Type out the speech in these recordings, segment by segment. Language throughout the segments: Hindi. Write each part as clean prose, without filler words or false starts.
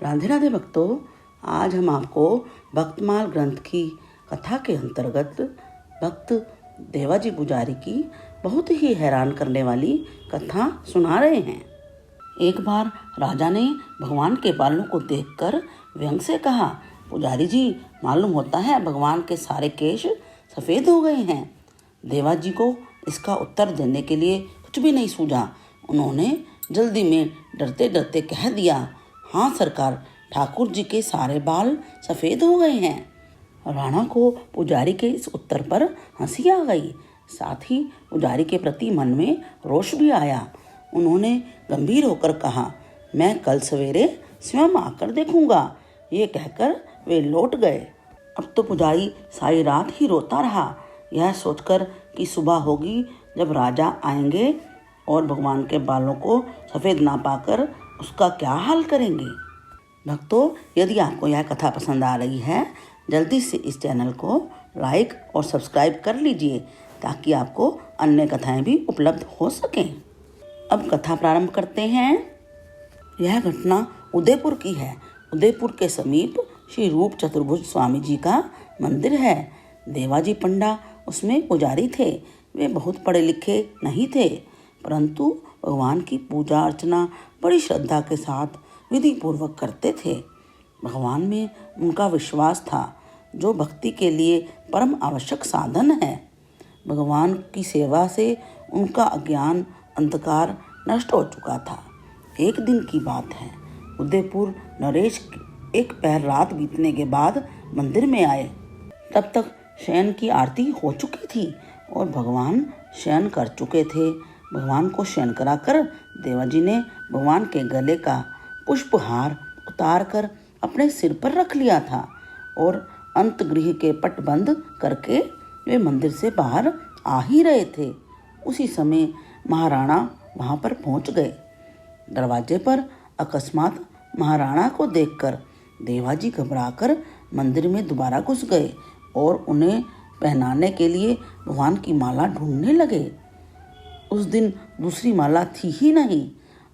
राधे राधे भक्तों, आज हम आपको भक्तमाल ग्रंथ की कथा के अंतर्गत भक्त देवाजी पुजारी की बहुत ही हैरान करने वाली कथा सुना रहे हैं। एक बार राजा ने भगवान के बालों को देखकर व्यंग से कहा, पुजारी जी, मालूम होता है भगवान के सारे केश सफ़ेद हो गए हैं। देवाजी को इसका उत्तर देने के लिए कुछ भी नहीं सूझा। उन्होंने जल्दी में डरते डरते कह दिया, हाँ सरकार, ठाकुर जी के सारे बाल सफ़ेद हो गए हैं। राणा को पुजारी के इस उत्तर पर हंसी आ गई, साथ ही पुजारी के प्रति मन में रोष भी आया। उन्होंने गंभीर होकर कहा, मैं कल सवेरे स्वयं आकर देखूंगा। ये कहकर वे लौट गए। अब तो पुजारी सारी रात ही रोता रहा, यह सोचकर कि सुबह होगी जब राजा आएंगे और भगवान के बालों को सफ़ेद ना पाकर उसका क्या हाल करेंगे। भक्तों, यदि आपको यह कथा पसंद आ रही है, जल्दी से इस चैनल को लाइक और सब्सक्राइब कर लीजिए ताकि आपको अन्य कथाएं भी उपलब्ध हो सकें। अब कथा प्रारंभ करते हैं। यह घटना उदयपुर की है। उदयपुर के समीप श्री रूप चतुर्भुज स्वामी जी का मंदिर है। देवाजी पंडा उसमें पुजारी थे। वे बहुत पढ़े लिखे नहीं थे, परंतु भगवान की पूजा अर्चना बड़ी श्रद्धा के साथ विधि पूर्वक करते थे। भगवान में उनका विश्वास था, जो भक्ति के लिए परम आवश्यक साधन है। भगवान की सेवा से उनका अज्ञान अंधकार नष्ट हो चुका था। एक दिन की बात है, उदयपुर नरेश एक पहर रात बीतने के बाद मंदिर में आए। तब तक शयन की आरती हो चुकी थी और भगवान शयन कर चुके थे। भगवान को शयन कराकर देवाजी ने भगवान के गले का पुष्पहार उतार कर अपने सिर पर रख लिया था और अंतगृह के पट बंद करके वे मंदिर से बाहर आ ही रहे थे। उसी समय महाराणा वहां पर पहुंच गए। दरवाजे पर अकस्मात महाराणा को देखकर देवाजी घबराकर मंदिर में दोबारा घुस गए और उन्हें पहनाने के लिए भगवान की माला ढूंढने लगे। उस दिन दूसरी माला थी ही नहीं,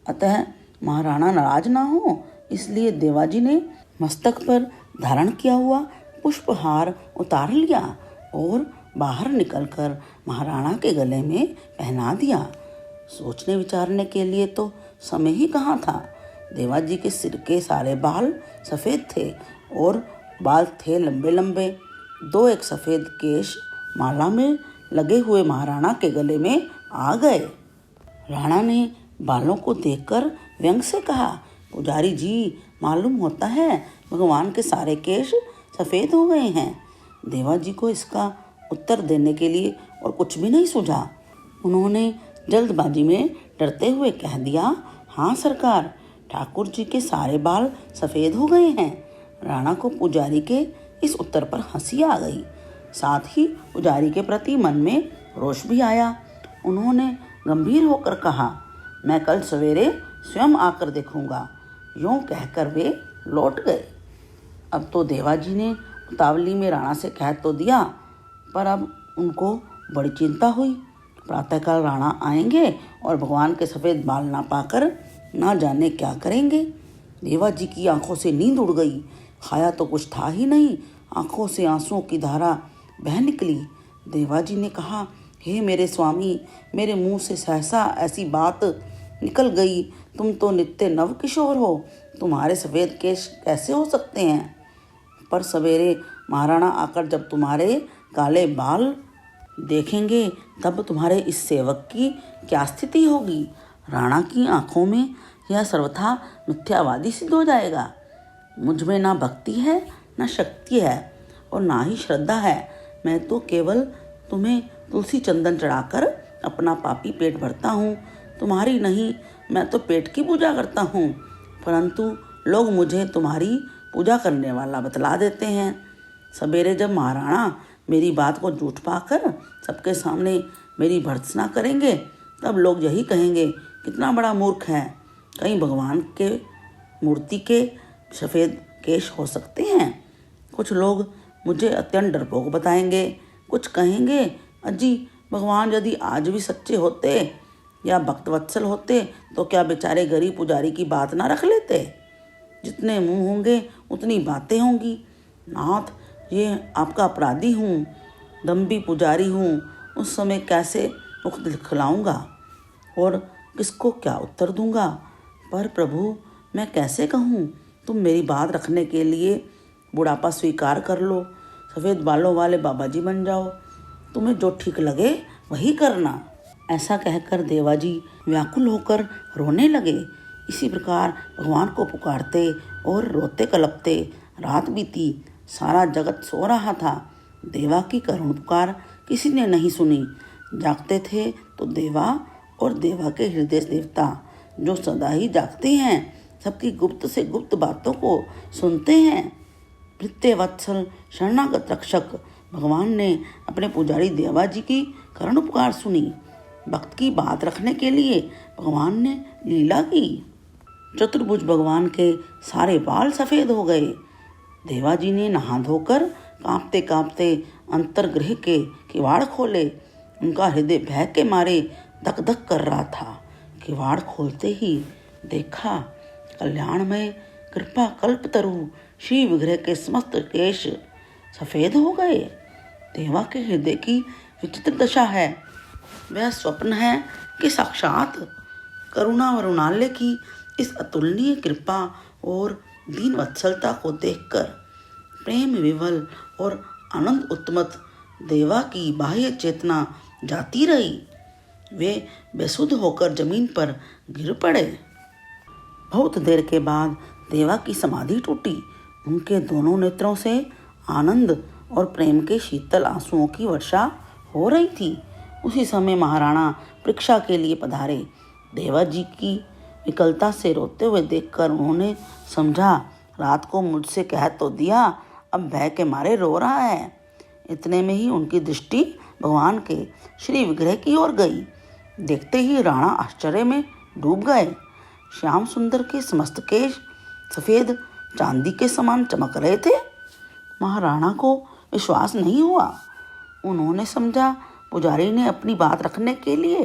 अतः महाराणा नाराज ना हो इसलिए देवाजी ने मस्तक पर धारण किया हुआ पुष्पहार उतार लिया और बाहर निकलकर महाराणा के गले में पहना दिया। सोचने विचारने के लिए तो समय ही कहाँ था। देवाजी के सिर के सारे बाल सफ़ेद थे और बाल थे लंबे लंबे। दो एक सफ़ेद केश माला में लगे हुए महाराणा के गले में आ गए। राणा ने बालों को देखकर व्यंग से कहा, पुजारी जी, मालूम होता है भगवान के सारे केश सफ़ेद हो गए हैं। देवाजी को इसका उत्तर देने के लिए और कुछ भी नहीं सूझा। उन्होंने जल्दबाजी में डरते हुए कह दिया, हाँ सरकार, ठाकुर जी के सारे बाल सफ़ेद हो गए हैं। राणा को पुजारी के इस उत्तर पर हंसी आ गई, साथ ही पुजारी के प्रति मन में रोष भी आया। उन्होंने गंभीर होकर कहा, मैं कल सवेरे स्वयं आकर देखूंगा। यूं कहकर वे लौट गए। अब तो देवाजी ने उतावली में राणा से कह तो दिया, पर अब उनको बड़ी चिंता हुई। प्रातःकाल राणा आएंगे और भगवान के सफ़ेद बाल ना पाकर ना जाने क्या करेंगे। देवाजी की आंखों से नींद उड़ गई। खाया तो कुछ था ही नहीं, आंखों से आंसुओं की धारा बह निकली। देवाजी ने कहा, हे मेरे स्वामी, मेरे मुंह से सहसा ऐसी बात निकल गई। तुम तो नित्य नव किशोर हो, तुम्हारे सफ़ेद केश कैसे हो सकते हैं। पर सवेरे महाराणा आकर जब तुम्हारे काले बाल देखेंगे तब तुम्हारे इस सेवक की क्या स्थिति होगी। राणा की आंखों में यह सर्वथा मिथ्यावादी सिद्ध हो जाएगा। मुझ में ना भक्ति है, ना शक्ति है और ना ही श्रद्धा है। मैं तो केवल तुम्हें तुलसी चंदन चढ़ाकर अपना पापी पेट भरता हूँ। तुम्हारी नहीं, मैं तो पेट की पूजा करता हूँ, परंतु लोग मुझे तुम्हारी पूजा करने वाला बतला देते हैं। सवेरे जब महाराणा मेरी बात को झूठ पाकर सबके सामने मेरी भर्त्सना करेंगे, तब लोग यही कहेंगे, कितना बड़ा मूर्ख है। कहीं भगवान के मूर्ति के सफ़ेद केश हो सकते हैं। कुछ लोग मुझे अत्यंत डरपोक बताएंगे। कुछ कहेंगे, अजी, भगवान यदि आज भी सच्चे होते या भक्तवत्सल होते तो क्या बेचारे गरीब पुजारी की बात ना रख लेते। जितने मुंह होंगे उतनी बातें होंगी। नाथ, ये आपका अपराधी हूँ, दम्भी पुजारी हूँ, उस समय कैसे मुख दिखलाऊंगा और किसको क्या उत्तर दूंगा। पर प्रभु, मैं कैसे कहूँ? तुम मेरी बात रखने के लिए बुढ़ापा स्वीकार कर लो, सफ़ेद बालों वाले बाबा जी बन जाओ, तुम्हें जो ठीक लगे वही करना। ऐसा कहकर देवाजी व्याकुल होकर रोने लगे। इसी प्रकार भगवान को पुकारते और रोते कलपते रात बीती। सारा जगत सो रहा था। देवा की करुण पुकार किसी ने नहीं सुनी। जागते थे तो देवा और देवा के हृदय देवता, जो सदा ही जागते हैं, सबकी गुप्त से गुप्त बातों को सुनते हैं। भृत्य वत्सल शरणागत रक्षक भगवान ने अपने पुजारी देवाजी की करुण पुकार सुनी। भक्त की बात रखने के लिए भगवान ने लीला की। चतुर्भुज भगवान के सारे बाल सफ़ेद हो गए। देवाजी ने नहा धोकर कांपते कांपते अंतर्गृह के किवाड़ खोले। उनका हृदय भय के मारे धक धक कर रहा था। किवाड़ खोलते ही देखा कल्याणमय कृपा कल्पतरु श्री विग्रह के समस्त केश सफ़ेद हो गए। देवा के हृदय की विचित्र दशा है। वह स्वप्न है कि साक्षात करुणा वरुणालय की इस अतुलनीय कृपा और दीन वत्सलता को देखकर प्रेम विवल और आनंद उत्मत देवा की बाह्य चेतना जाती रही। वे बेसुध होकर जमीन पर गिर पड़े। बहुत देर के बाद देवा की समाधि टूटी। उनके दोनों नेत्रों से आनंद और प्रेम के शीतल आंसुओं की वर्षा हो रही थी। उसी समय महाराणा परीक्षा के लिए पधारे। देवाजी की विकलता से रोते हुए देखकर उन्होंने समझा, रात को मुझसे कह तो दिया, अब भय के मारे रो रहा है। इतने में ही उनकी दृष्टि भगवान के श्री विग्रह की ओर गई। देखते ही राणा आश्चर्य में डूब गए। श्याम सुंदर के समस्त केश सफ़ेद चांदी के समान चमक रहे थे। महाराणा को विश्वास नहीं हुआ। उन्होंने समझा पुजारी ने अपनी बात रखने के लिए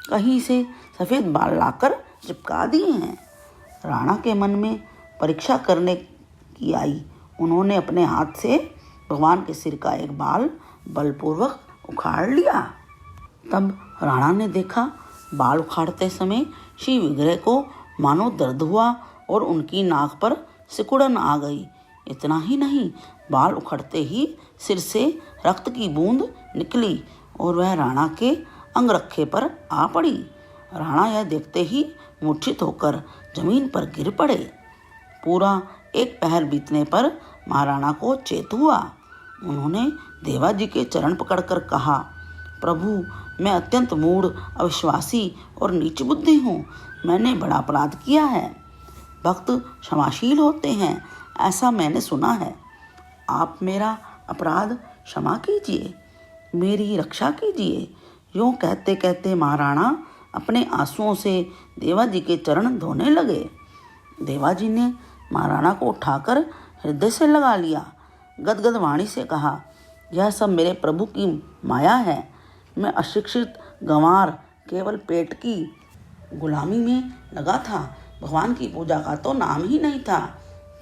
कहीं से सफ़ेद बाल लाकर चिपका दिए हैं। राणा के मन में परीक्षा करने की आई। उन्होंने अपने हाथ से भगवान के सिर का एक बाल बलपूर्वक उखाड़ लिया। तब राणा ने देखा बाल उखाड़ते समय श्री विग्रह को मानो दर्द हुआ और उनकी नाक पर सिकुड़न आ गई। इतना ही नहीं, बाल उखड़ते ही सिर से रक्त की बूंद निकली और वह राणा के अंगरखे पर आ पड़ी। राणा यह देखते ही मूर्छित होकर जमीन पर गिर पड़े। पूरा एक पहर बीतने पर महाराणा को चेत हुआ। उन्होंने देवाजी के चरण पकड़कर कहा, प्रभु, मैं अत्यंत मूढ़, अविश्वासी और नीच बुद्धि हूँ। मैंने बड़ा अपराध किया है। भक्त क्षमाशील होते हैं, ऐसा मैंने सुना है। आप मेरा अपराध क्षमा कीजिए, मेरी रक्षा कीजिए। यूँ कहते कहते महाराणा अपने आंसुओं से देवाजी के चरण धोने लगे। देवाजी ने महाराणा को उठाकर हृदय से लगा लिया। गदगद वाणी से कहा, यह सब मेरे प्रभु की माया है। मैं अशिक्षित गंवार केवल पेट की गुलामी में लगा था। भगवान की पूजा का तो नाम ही नहीं था।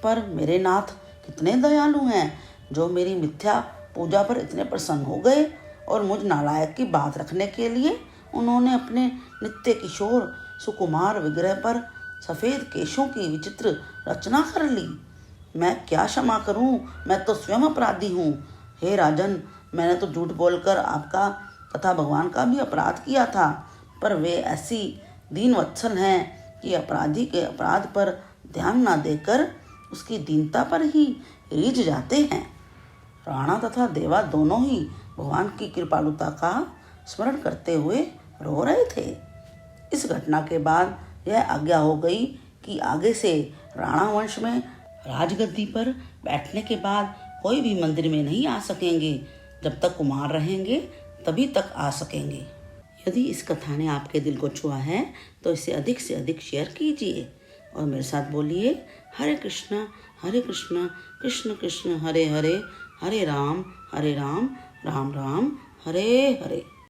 पर मेरे नाथ कितने दयालु हैं, जो मेरी मिथ्या पूजा पर इतने प्रसन्न हो गए और मुझ नालायक की बात रखने के लिए उन्होंने अपने नित्य किशोर सुकुमार विग्रह पर सफ़ेद केशों की विचित्र रचना कर ली। मैं क्या क्षमा करूं, मैं तो स्वयं अपराधी हूँ। हे राजन, मैंने तो झूठ बोलकर आपका तथा भगवान का भी अपराध किया था, पर वे ऐसी दीन वत्सल हैं कि अपराधी के अपराध पर ध्यान न देकर उसकी दीनता पर ही रीझ जाते हैं। राणा तथा देवा दोनों ही भगवान की कृपालुता का स्मरण करते हुए रो रहे थे। इस घटना के बाद यह आज्ञा हो गई कि आगे से राणा वंश में राजगद्दी पर बैठने के बाद कोई भी मंदिर में नहीं आ सकेंगे। जब तक कुमार रहेंगे तभी तक आ सकेंगे। यदि इस कथा ने आपके दिल को छुआ है तो इसे अधिक से अधिक शेयर कीजिए और मेरे साथ बोलिए, हरे कृष्णा कृष्ण कृष्ण हरे हरे, हरे राम राम राम हरे हरे।